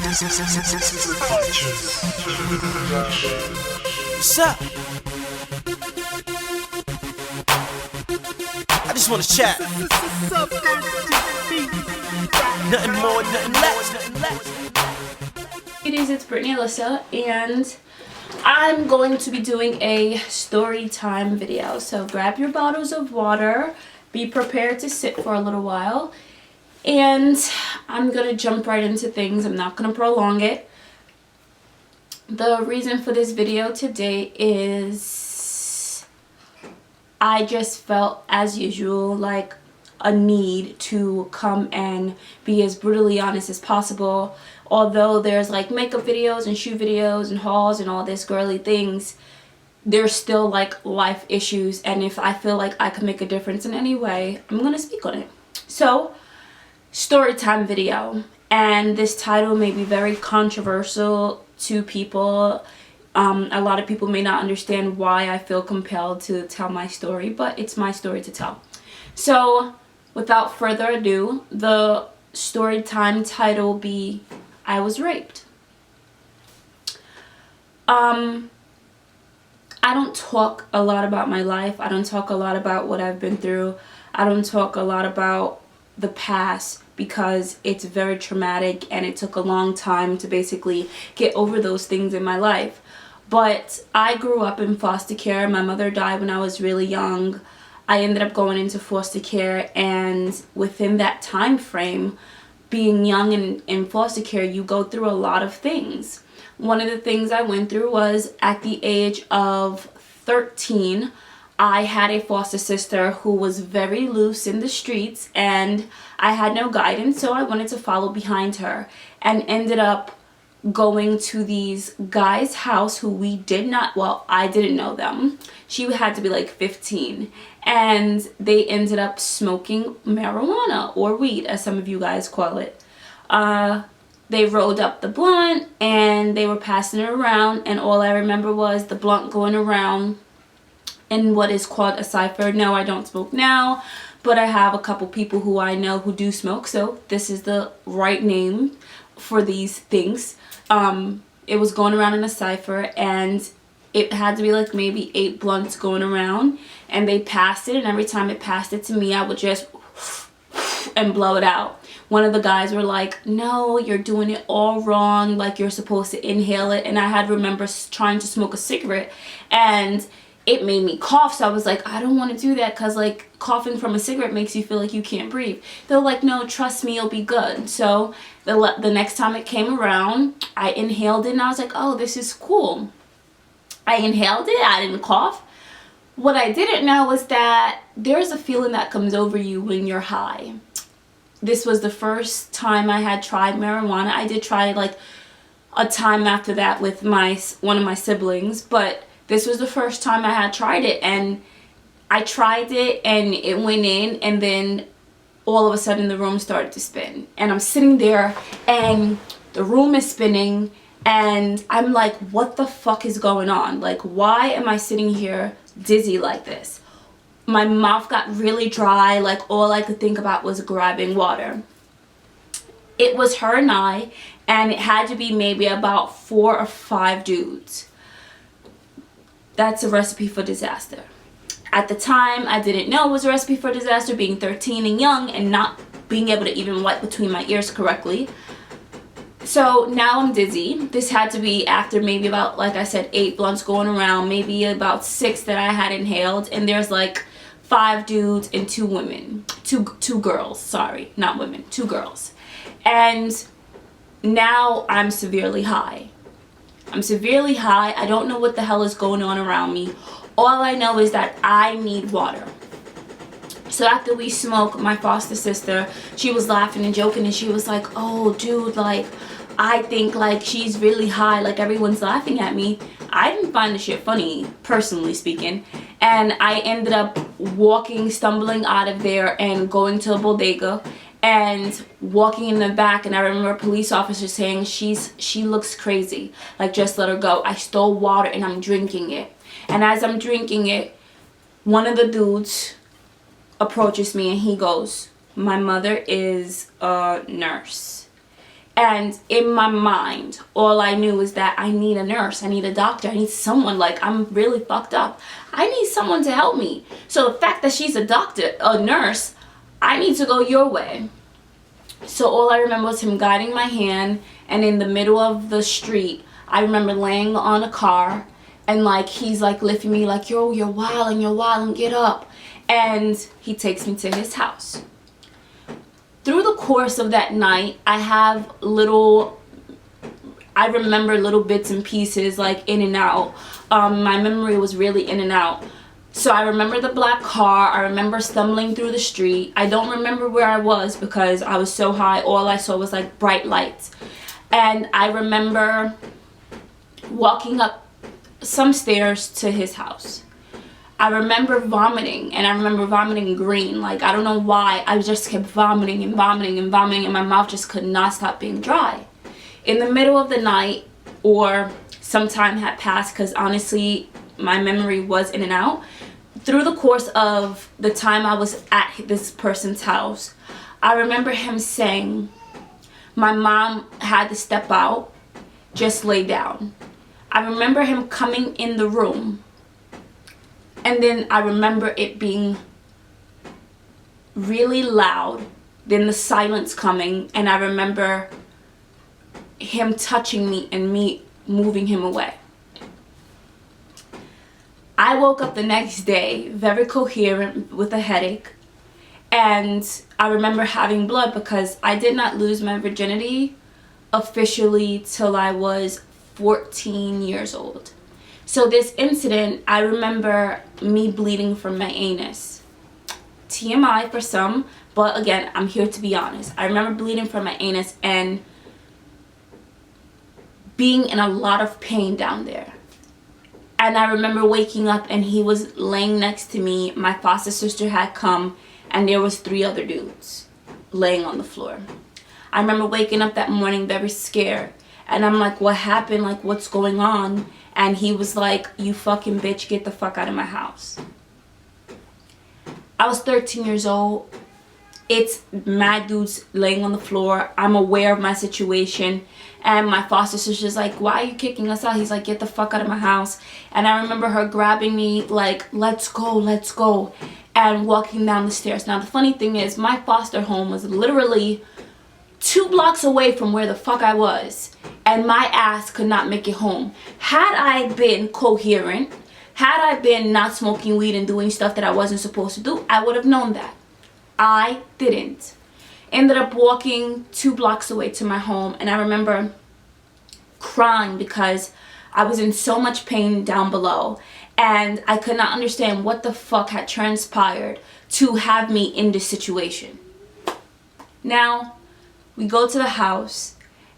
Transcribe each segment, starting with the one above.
What's up? I just wanna chat. Nothing more, nothing less. Beauties, it's BRITTANYALISSA, and I'm going to be doing a story time video. So grab your bottles of water, be prepared to sit for a little while, and I'm gonna jump right into things. I'm not gonna prolong it. The reason for this video today is I just felt, as usual, like a need to come and be as brutally honest as possible. Although there's like makeup videos and shoe videos and hauls and all this girly things, there's still like life issues, and if I feel like I can make a difference in any way, I'm gonna speak on it. So, story time video, and this title may be very controversial to people. A lot of people may not understand why I feel compelled to tell my story, but it's my story to tell. So without further ado, the story time title will be I Was Raped. I don't talk a lot about my life. I don't talk a lot about what I've been through. I don't talk a lot about the past because it's very traumatic and it took a long time to basically get over those things in my life. But I grew up in foster care. My mother died when I was really young. I ended up going into foster care, and within that time frame, being young and in foster care, you go through a lot of things. One of the things I went through was at the age of 13, I had a foster sister who was very loose in the streets, and I had no guidance, so I wanted to follow behind her, and ended up going to these guys' house who we did not, well, I didn't know them. She had to be like 15, and they ended up smoking marijuana, or weed as some of you guys call it. They rolled up the blunt and they were passing it around, and all I remember was the blunt going around in what is called a cipher. No, I don't smoke now, but I have a couple people who I know who do smoke, so this is the right name for these things. It was going around in a cipher, and it had to be like maybe 8 blunts going around, and they passed it, and every time it passed it to me, I would just and blow it out. One of the guys were like, no, you're doing it all wrong, like you're supposed to inhale it. And I had remember trying to smoke a cigarette, and it made me cough, so I was like, I don't want to do that because like coughing from a cigarette makes you feel like you can't breathe. They're like, no, trust me, it'll be good. So the next time it came around, I inhaled it, and I was like, oh, this is cool. I inhaled it, I didn't cough. What I didn't know was that there's a feeling that comes over you when you're high. This was the first time I had tried marijuana. I did try like a time after that with one of my siblings, but this was the first time I had tried it, and I tried it and it went in, and then all of a sudden the room started to spin, and I'm sitting there and the room is spinning, and I'm like, what the fuck is going on? Like, why am I sitting here dizzy like this? My mouth got really dry, like all I could think about was grabbing water. It was her and it had to be maybe about 4 or 5 dudes. That's a recipe for disaster. At the time, I didn't know it was a recipe for disaster, being 13 and young and not being able to even wipe between my ears correctly. So now I'm dizzy. This had to be after maybe about, like I said, 8 blunts going around, maybe about 6 that I had inhaled, and there's like 5 dudes and 2 women. Two girls, sorry, not women, 2 girls. And now I'm severely high. I'm severely high. I don't know what the hell is going on around me. All I know is that I need water. So after we smoked, my foster sister, she was laughing and joking, and she was like, oh dude, like I think like she's really high, like everyone's laughing at me. I didn't find the shit funny, personally speaking, and I ended up stumbling out of there and going to a bodega and walking in the back, and I remember a police officer saying, she looks crazy, like just let her go. I stole water and I'm drinking it, and as I'm drinking it, one of the dudes approaches me and he goes, my mother is a nurse And in my mind, all I knew is that I need a nurse, I need a doctor, I need someone, like, I'm really fucked up. I need someone to help me. So the fact that she's a doctor, a nurse, I need to go your way. So all I remember was him guiding my hand, and in the middle of the street, I remember laying on a car, and like, he's like lifting me like, yo, you're wildin', get up. And he takes me to his house. Through the course of that night, I remember little bits and pieces, like in and out. My memory was really in and out. So I remember the black car. I remember stumbling through the street. I don't remember where I was because I was so high. All I saw was like bright lights. And I remember walking up some stairs to his house. I remember vomiting, and I remember vomiting green. Like, I don't know why. I just kept vomiting and vomiting and vomiting, and my mouth just could not stop being dry. In the middle of the night, or some time had passed, because honestly, my memory was in and out. Through the course of the time I was at this person's house, I remember him saying, my mom had to step out, just lay down. I remember him coming in the room. And then I remember it being really loud, then the silence coming, and I remember him touching me and me moving him away. I woke up the next day very coherent with a headache, and I remember having blood because I did not lose my virginity officially till I was 14 years old. So this incident, I remember me bleeding from my anus. TMI for some, but again, I'm here to be honest. I remember bleeding from my anus and being in a lot of pain down there. And I remember waking up and he was laying next to me. My foster sister had come and there was 3 other dudes laying on the floor. I remember waking up that morning very scared. And I'm like, what happened? Like, what's going on? And he was like, you fucking bitch, get the fuck out of my house. I was 13 years old. It's mad dudes laying on the floor. I'm aware of my situation. And my foster sister's like, why are you kicking us out? He's like, get the fuck out of my house. And I remember her grabbing me like, let's go. And walking down the stairs. Now, the funny thing is, my foster home was literally 2 blocks away from where the fuck I was. And my ass could not make it home. Had I been coherent, had I been not smoking weed and doing stuff that I wasn't supposed to do, I would have known that. I didn't. Ended up walking 2 blocks away to my home, and I remember crying because I was in so much pain down below, and I could not understand what the fuck had transpired to have me in this situation. Now, we go to the house,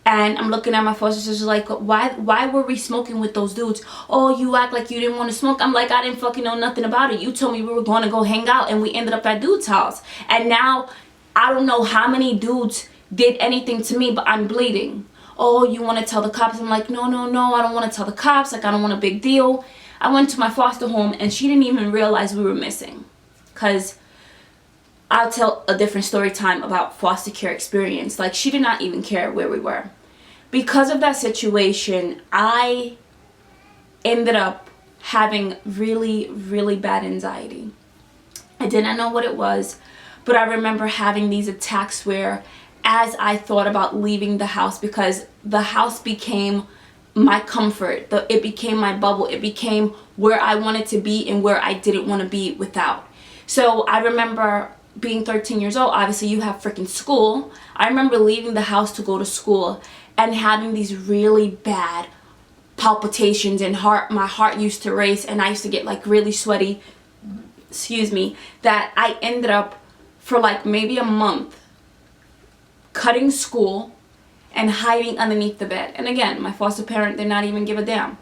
and I'm looking at my foster sister like, why were we smoking with those dudes? Oh, you act like you didn't want to smoke. I'm like, I didn't fucking know nothing about it. You told me we were going to go hang out, and we ended up at dude's house. And now, I don't know how many dudes did anything to me, but I'm bleeding. Oh, you want to tell the cops? I'm like, no, I don't want to tell the cops. Like, I don't want a big deal. I went to my foster home, and she didn't even realize we were missing. Because I'll tell a different story time about foster care experience. Like, she did not even care where we were. Because of that situation, I ended up having really, really bad anxiety. I did not know what it was, but I remember having these attacks where, as I thought about leaving the house, because the house became my comfort, it became my bubble, it became where I wanted to be and where I didn't want to be without. So I remember being 13 years old, obviously you have freaking school. I remember leaving the house to go to school and having these really bad palpitations and my heart used to race, and I used to get like really sweaty, that I ended up for like maybe a month cutting school and hiding underneath the bed. And again, my foster parent did not even give a damn.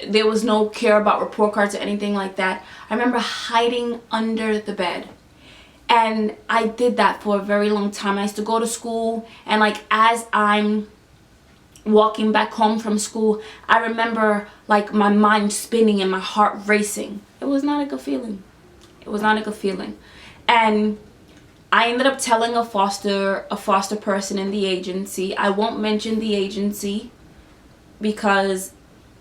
There was no care about report cards or anything like that. I remember hiding under the bed. And I did that for a very long time. I used to go to school, and like as I'm walking back home from school, I remember like my mind spinning and my heart racing. It was not a good feeling. It was not a good feeling. And I ended up telling a foster person in the agency. I won't mention the agency because,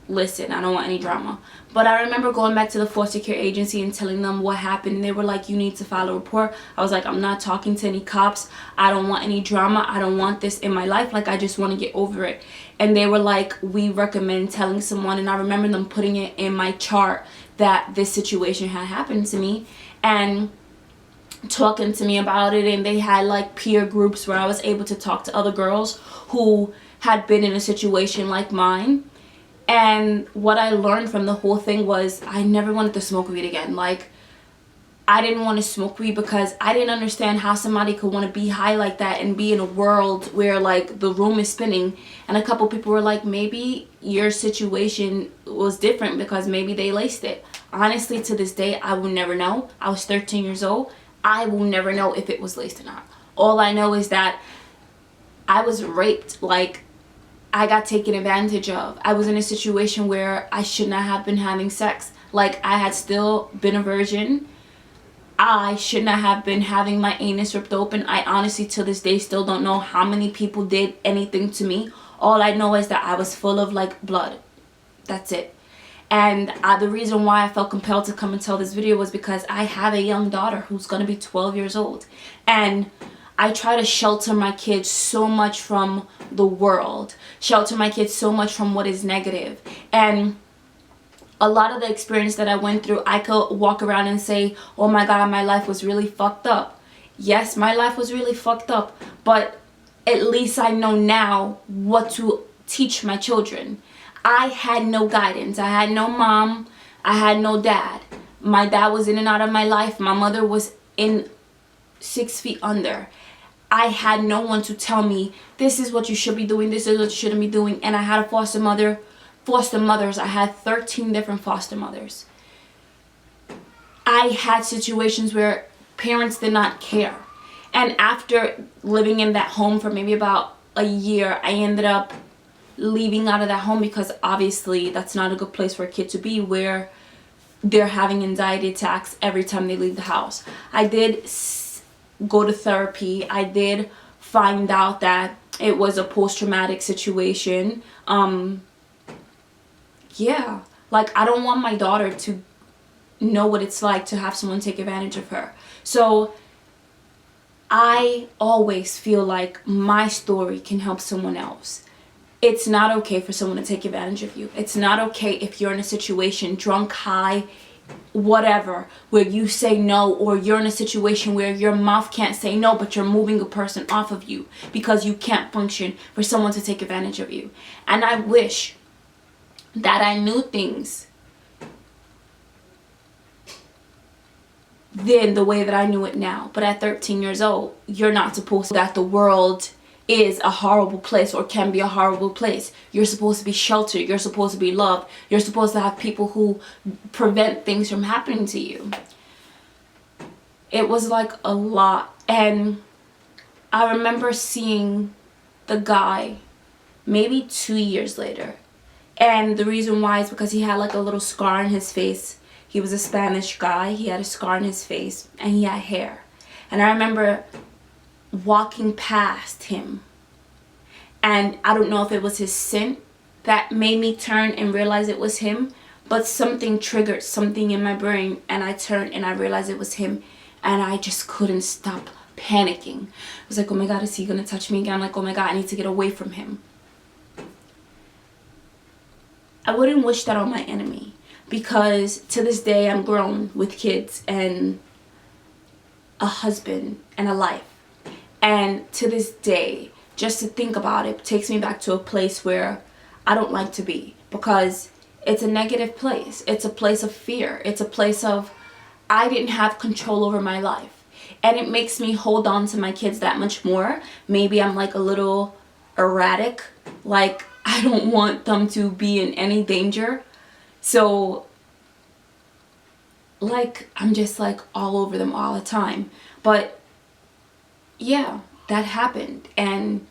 listen, I don't want any drama. But I remember going back to the foster care agency and telling them what happened. They were like, you need to file a report. I was like, I'm not talking to any cops. I don't want any drama. I don't want this in my life. Like, I just want to get over it. And they were like, we recommend telling someone. And I remember them putting it in my chart that this situation had happened to me and talking to me about it. And they had like peer groups where I was able to talk to other girls who had been in a situation like mine. And what I learned from the whole thing was I never wanted to smoke weed again. Like, I didn't want to smoke weed because I didn't understand how somebody could want to be high like that and be in a world where like the room is spinning. And a couple people were like, maybe your situation was different because maybe they laced it. Honestly, to this day, I will never know. I was 13 years old. I will never know if it was laced or not. All I know is that I was raped. Like, I got taken advantage of. I was in a situation where I should not have been having sex. Like, I had still been a virgin. I should not have been having my anus ripped open. I honestly, to this day, still don't know how many people did anything to me. All I know is that I was full of, like, blood. That's it. And the reason why I felt compelled to come and tell this video was because I have a young daughter who's going to be 12 years old. And I try to shelter my kids so much from the world, shelter my kids so much from what is negative. And a lot of the experience that I went through, I could walk around and say, oh my God, my life was really fucked up. Yes, my life was really fucked up, but at least I know now what to teach my children. I had no guidance. I had no mom. I had no dad. My dad was in and out of my life. My mother was in 6 feet under. I had no one to tell me, this is what you should be doing, this is what you shouldn't be doing. And I had a foster mothers. I had 13 different foster mothers. I had situations where parents did not care. And after living in that home for maybe about a year, I ended up leaving out of that home because obviously that's not a good place for a kid to be, where they're having anxiety attacks every time they leave the house. I did go to therapy. I did find out that it was a post-traumatic situation. Yeah, like, I don't want my daughter to know what it's like to have someone take advantage of her. So I always feel like my story can help someone else. It's not okay for someone to take advantage of you. It's not okay if you're in a situation, drunk, high, whatever, where you say no, or you're in a situation where your mouth can't say no, but you're moving a person off of you because you can't function, for someone to take advantage of you. And I wish that I knew things then the way that I knew it now. But at 13 years old, you're not supposed to, that the world is a horrible place or can be a horrible place. You're supposed to be sheltered. You're supposed to be loved. You're supposed to have people who prevent things from happening to you. It was like a lot. And I remember seeing the guy maybe 2 years later. And the reason why is because he had like a little scar on his face. He was a Spanish guy. He had a scar on his face and he had hair. And I remember walking past him, and I don't know if it was his scent that made me turn and realize it was him, but something triggered something in my brain, and I turned and I realized it was him, and I just couldn't stop panicking. I was like, oh my God, is he gonna touch me again? I'm like, oh my God, I need to get away from him. I wouldn't wish that on my enemy, because to this day I'm grown with kids and a husband and a life. And to this day, just to think about it takes me back to a place where I don't like to be, because it's a negative place. It's a place of fear. It's a place of, I didn't have control over my life. And it makes me hold on to my kids that much more. Maybe I'm like a little erratic. Like, I don't want them to be in any danger. So, like, I'm just like all over them all the time. But yeah, that happened, and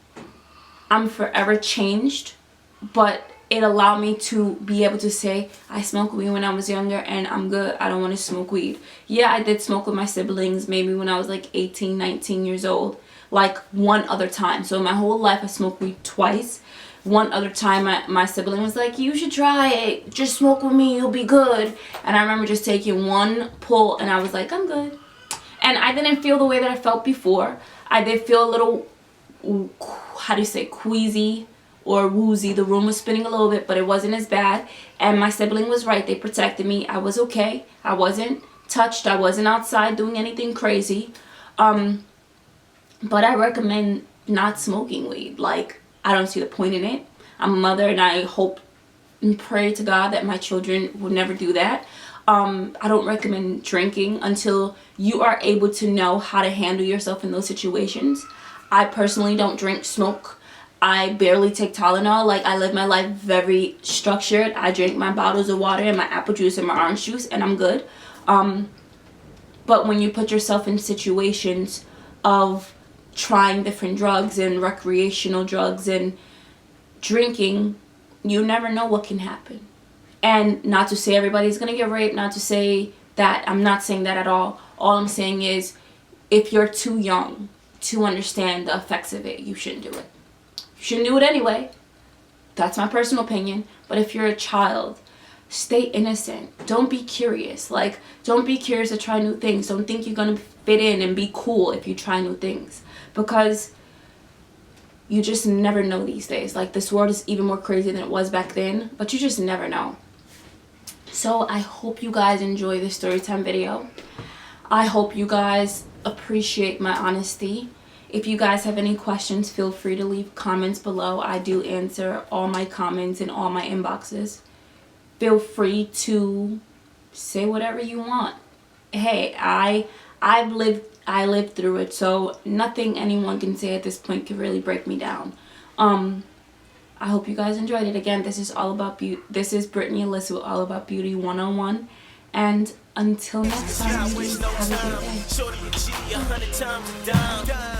I'm forever changed, but it allowed me to be able to say, I smoked weed when I was younger and I'm good. I don't want to smoke weed. Yeah, I did smoke with my siblings maybe when I was like 18, 19 years old. Like one other time. So my whole life I smoked weed twice. One other time my sibling was like, you should try it. Just smoke with me. You'll be good. And I remember just taking one pull and I was like, I'm good. And I didn't feel the way that I felt before. I did feel a little, how do you say, queasy or woozy. The room was spinning a little bit, but it wasn't as bad. And my sibling was right. They protected me. I was okay. I wasn't touched. I wasn't outside doing anything crazy. But I recommend not smoking weed. Like, I don't see the point in it. I'm a mother and I hope and pray to God that my children will never do that. I don't recommend drinking until you are able to know how to handle yourself in those situations. I personally don't drink, smoke. I barely take Tylenol. Like, I live my life very structured. I drink my bottles of water and my apple juice and my orange juice and I'm good. But when you put yourself in situations of trying different drugs and recreational drugs and drinking, you never know what can happen. And not to say everybody's gonna get raped, not to say that, I'm not saying that at all. All I'm saying is, if you're too young to understand the effects of it, you shouldn't do it. You shouldn't do it anyway. That's my personal opinion. But if you're a child, stay innocent. Don't be curious. Like, don't be curious to try new things. Don't think you're gonna fit in and be cool if you try new things. Because you just never know these days. Like, this world is even more crazy than it was back then. But you just never know. So I hope you guys enjoy this storytime video. I hope you guys appreciate my honesty. If you guys have any questions, feel free to leave comments below. I do answer all my comments in all my inboxes. Feel free to say whatever you want. Hey, I lived through it, so nothing anyone can say at this point can really break me down. I hope you guys enjoyed it. Again, this is all about beauty. This is BrittanyAlissa, all about beauty 101. And until next time, have a good day.